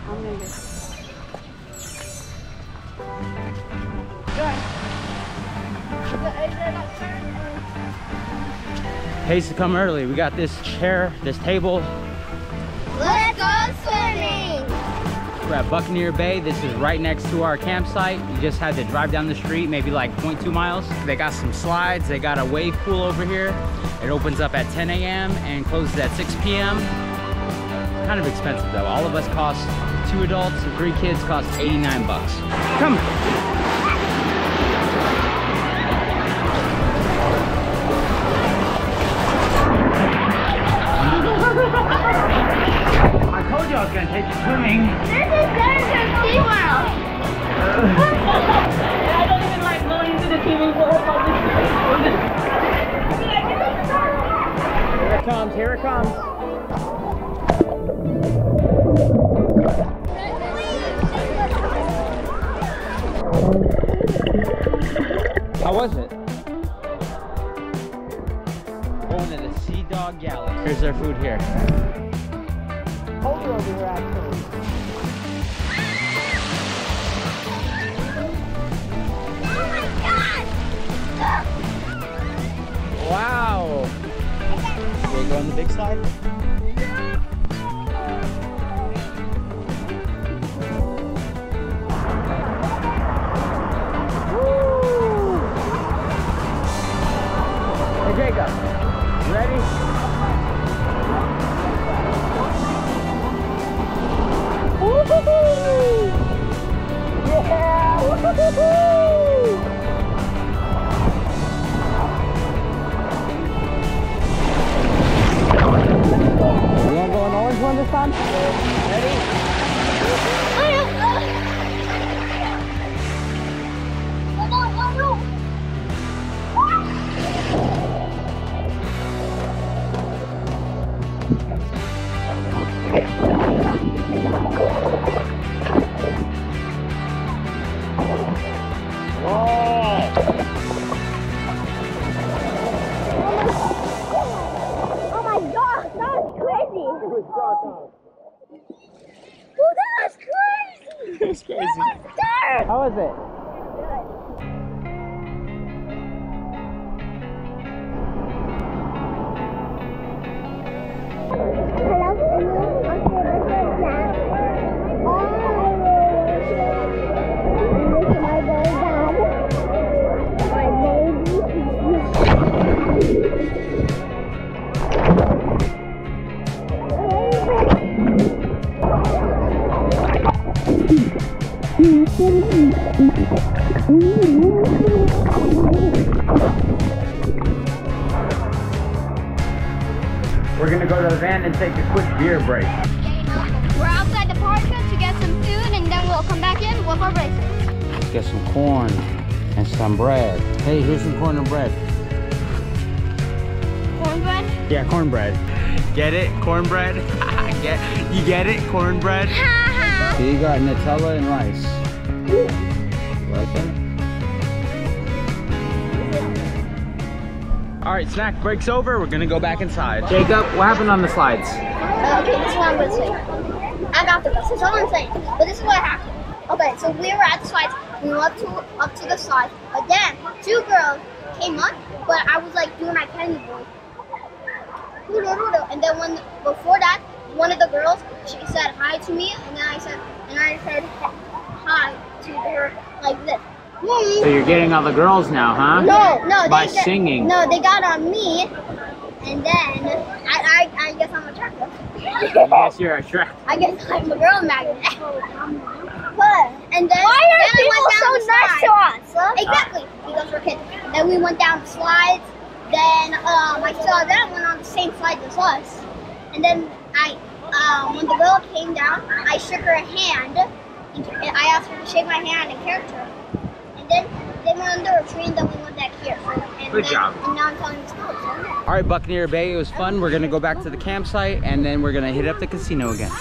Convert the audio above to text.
I'm gonna get Pays to come early. We got this chair, this table. Let's go swimming! We're at Buccaneer Bay. This is right next to our campsite. You just had to drive down the street, maybe like 0.2 miles. They got some slides. They got a wave pool over here. It opens up at 10 a.m. and closes at 6 p.m. Kind of expensive though. All of us cost, 2 adults and 3 kids cost 89 bucks. Come. I told you I was gonna take you swimming. This is better than SeaWorld. I don't even like going into the TV world. Here it comes, here it comes. How was it? Going to the Sea Dog Galley. Here's their food here. Colder over here, actually. Wow! Should we go on the big slide? Woo! Hey Jacob, you ready? Woo-hoo-hoo! Yeah! Woo-hoo-hoo! You wanna go on the orange one this time? Ready? Oh my gosh, that was crazy! It was dark out. Oh, that was crazy! It was crazy. That was dark! How was it? We're gonna go to the van and take a quick beer break. We're outside the park to get some food and then we'll come back in with our braces. Let's get some corn and some bread. Hey, here's some corn and bread. Cornbread? Yeah, cornbread. Get it? Cornbread? You get it? Cornbread? Here you got Nutella and rice. Like that? All right, snack break's over. We're gonna go back inside. Jacob, what happened on the slides? Okay, this is what I'm gonna say. I got the bus, that's all I'm saying. But this is what happened. Okay, so we were at the slides, we went up to the slides, but then 2 girls came up, but I was like doing my penny boy. And then before that, one of the girls, she said hi to me, and then I said hi to her like this. So you're getting all the girls now, huh? No, by singing. No, they got on me, and then I guess I'm attractive. I guess you're attractive. I guess I'm a girl magnet. And then Why are then people I went down so nice to us? Huh? Exactly, because we're kids. Then we went down the slides. Then I saw them went on the same slide as us. And then when the girl came down, I shook her hand. And I asked her to shake my hand in character. And then they went under a tree, and then we went back here. Good job. And now I'm telling the story. All right, Buccaneer Bay, it was fun. We're gonna go back to the campsite, and then we're gonna hit up the casino again.